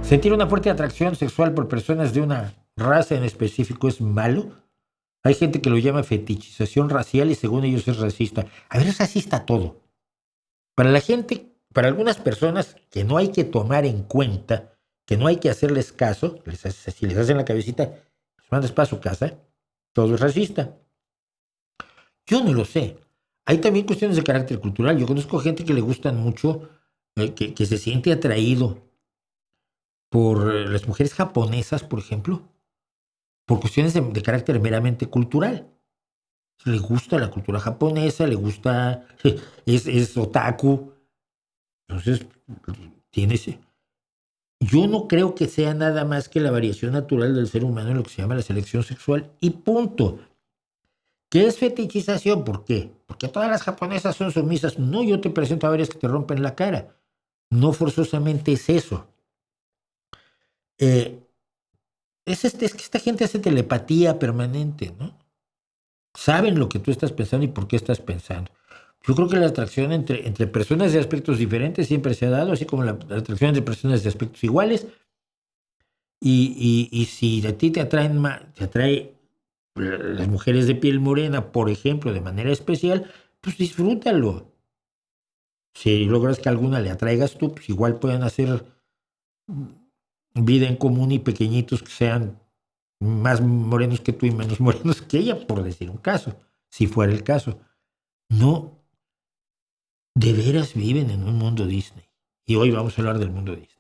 ¿Sentir una fuerte atracción sexual por personas de una raza en específico es malo? Hay gente que lo llama fetichización racial y según ellos es racista. A ver, es racista todo. Para la gente, para algunas personas que no hay que tomar en cuenta, que no hay que hacerles caso, si les hacen la cabecita, los mandas para su casa, todo es racista. Yo no lo sé. Hay también cuestiones de carácter cultural. Yo conozco gente que le gustan mucho, que se siente atraído por las mujeres japonesas, por ejemplo, por cuestiones de carácter meramente cultural. Le gusta la cultura japonesa, le gusta, es otaku, entonces tiene ese. Yo no creo que sea nada más que la variación natural del ser humano en lo que se llama la selección sexual y punto. ¿Qué es fetichización? ¿Por qué? Porque todas las japonesas son sumisas. No, yo te presento a varias que te rompen la cara. No forzosamente es eso. Eh, es que esta gente hace telepatía permanente, ¿no? Saben lo que tú estás pensando y por qué estás pensando. Yo creo que la atracción entre personas de aspectos diferentes siempre se ha dado, así como la atracción entre personas de aspectos iguales. Y si a ti te atrae las mujeres de piel morena, por ejemplo, de manera especial, pues disfrútalo. Si logras que alguna le atraigas tú, pues igual pueden hacer vida en común y pequeñitos que sean más morenos que tú y menos morenos que ella, por decir un caso, si fuera el caso. No, de veras viven en un mundo Disney. Y hoy vamos a hablar del mundo Disney.